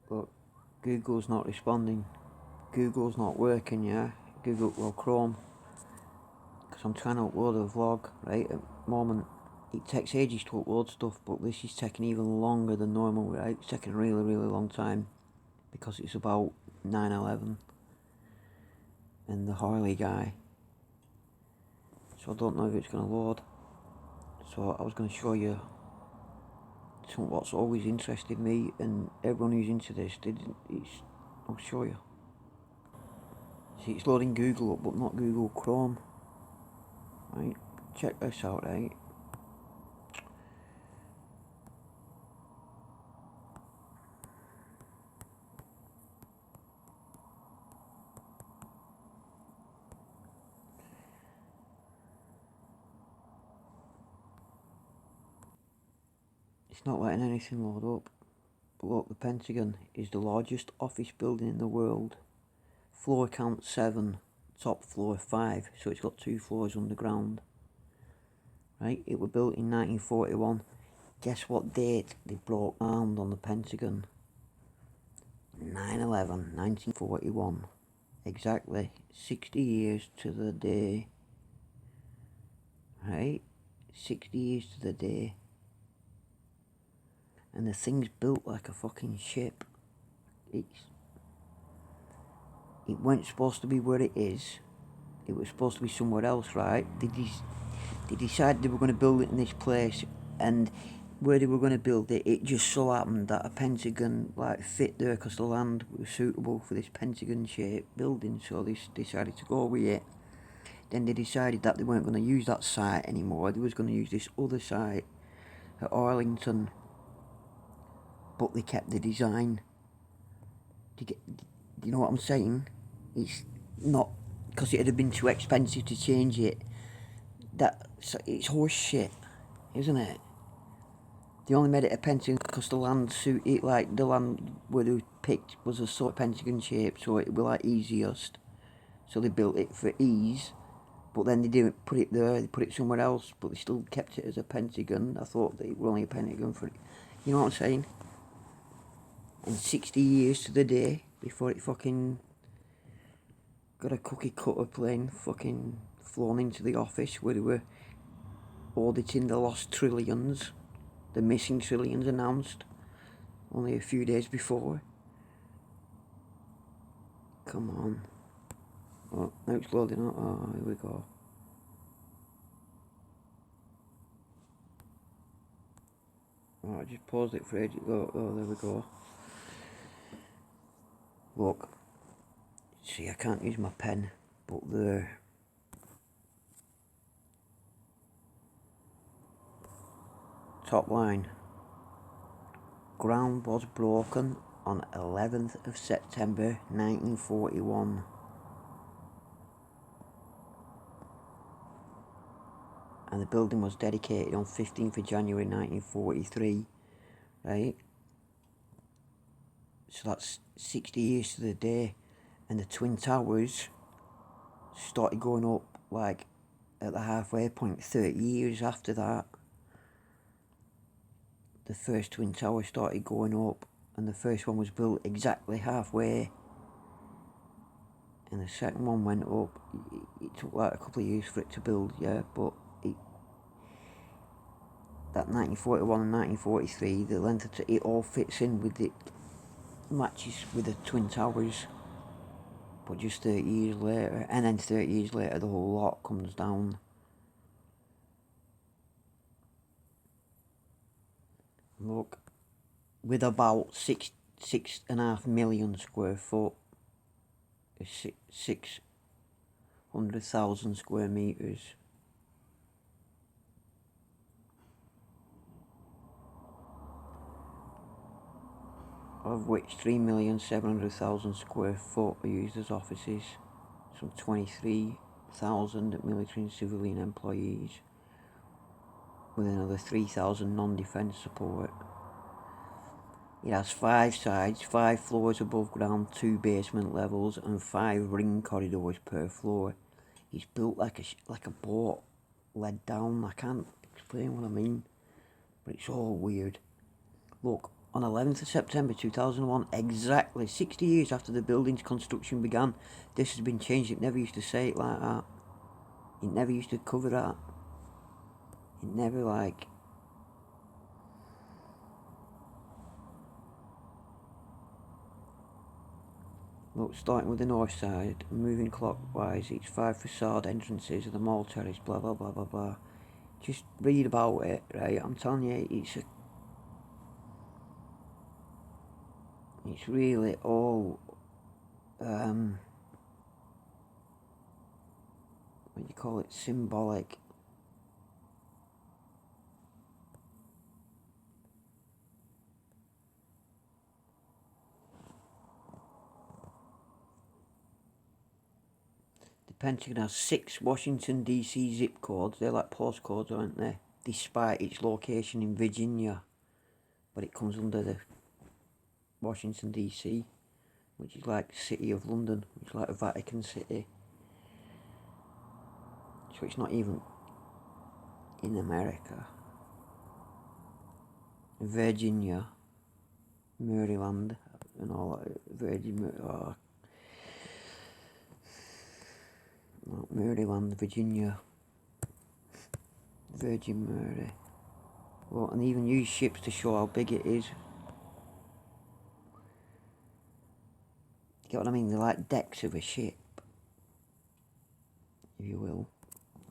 Look, Google's not responding. Google's not working, yeah? Google, well, Chrome. Because I'm trying to upload a vlog, right? At the moment, it takes ages to upload stuff, but this is taking even longer than normal, right? It's taking a really, really long time. Because it's about 9/11 and the Harley guy. So I don't know if it's going to load. So I was going to show you what's always interested me and everyone who's into this. I'll show you. See, it's loading Google up, but not Google Chrome. Right, check this out, right? It's not letting anything load up. But look, the Pentagon is the largest office building in the world. Floor count 7, top floor 5, so it's got 2 floors underground. Right, it was built in 1941. Guess what date they broke ground on the Pentagon? 9/11, 1941. Exactly 60 years to the day. Right, 60 years to the day. And the thing's built like a fucking ship. It weren't supposed to be where it is. It was supposed to be somewhere else, right? They decided they were going to build it in this place, and where they were going to build it, it just so happened that a Pentagon like fit there because the land was suitable for this Pentagon-shaped building. So they decided to go with it. Then they decided that they weren't going to use that site anymore. They was going to use this other site at Arlington, but they kept the design. Do you know what I'm saying? It's not because it had been too expensive to change it. It's horse shit, isn't it? They only made it a Pentagon because the land suited, like the land where they picked was a sort of Pentagon shape, so it would be like easiest. So they built it for ease, but then they didn't put it there. They put it somewhere else, but they still kept it as a Pentagon. I thought that it was only a Pentagon for it. You know what I'm saying? And 60 years to the day before it fucking got a cookie cutter plane fucking flown into the office where they were auditing the lost trillions, the missing trillions announced only a few days before. Come on. Oh, now it's loading up. Oh, here we go. Oh, I just paused it for ages. Oh, there we go. Look. See, I can't use my pen, but there. Top line. Ground was broken on 11th of September 1941. And the building was dedicated on 15th of January 1943, right? So that's 60 years to the day. And the Twin Towers started going up like at the halfway point 30 years after that. The first Twin Tower started going up, and the first one was built exactly halfway, and the second one went up. It took like a couple of years for it to build, yeah, but that 1941 and 1943, the length of it all fits in with it, matches with the Twin Towers. But just 30 years later, and then 30 years later, the whole lot comes down. Look, with about 6.5 million square foot, 600,000 square meters. Of which 3,700,000 square foot are used as offices, some 23,000 military and civilian employees, with another 3,000 non-defence support. It has 5 sides, 5 floors above ground, 2 basement levels, and 5 ring corridors per floor. It's built like a boat led down. I can't explain what I mean, but it's all weird. Look, on 11th of September 2001, exactly 60 years after the building's construction began. This has been changed. It never used to say it like that. It never used to cover that. It never, like... Look, starting with the north side, moving clockwise, each 5 facade entrances of the mall terrace, blah blah blah blah blah. Just read about it, right? I'm telling you, it's really all, what do you call it, symbolic. The Pentagon has 6 Washington DC zip codes. They're like postcodes, aren't they? Despite its location in Virginia, but it comes under the Washington DC, which is like the City of London, which is like a Vatican City. So it's not even in America. Virginia, Maryland, and all that. Maryland, Virginia, Virgin Mary. Well, and even use ships to show how big it is. You get what I mean? They're like decks of a ship, if you will.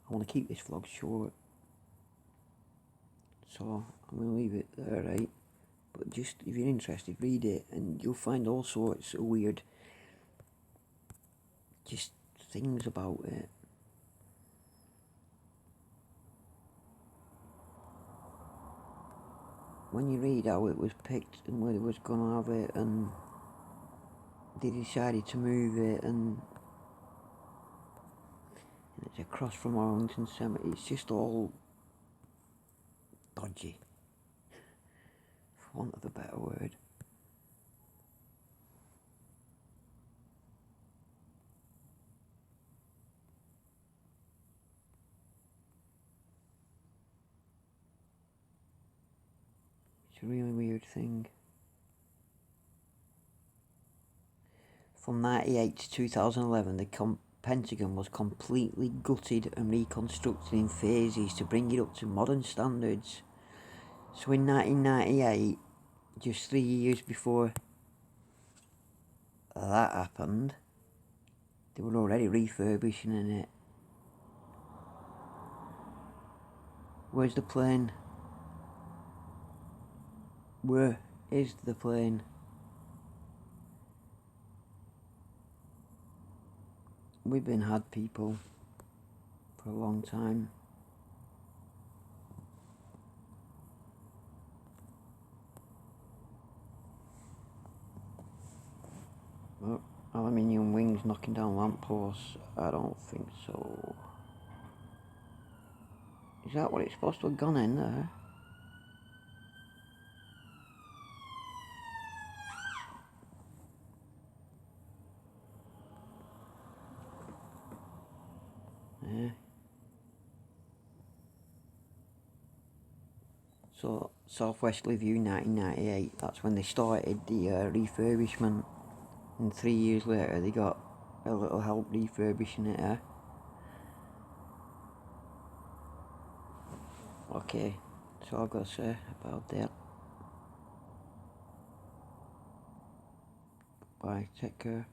I want to keep this vlog short, so I'm going to leave it there, right? But just, if you're interested, read it, and you'll find all sorts of weird, just things about it. When you read how it was picked and where they was going to have it, and they decided to move it, and it's across from Arlington Cemetery, it's just all dodgy, for want of a better word. It's a really weird thing. From 1998 to 2011, the Pentagon was completely gutted and reconstructed in phases to bring it up to modern standards. So in 1998, just 3 years before that happened, they were already refurbishing it. Where's the plane? Where is the plane? We've been had people for a long time. Oh, aluminium wings knocking down lampposts? I don't think so. Is that what it's supposed to have gone in there? Yeah. So, Southwesterly View 1998, that's when they started the refurbishment, and 3 years later they got a little help refurbishing it. Okay, that's all I've got to say about that. Bye, take care.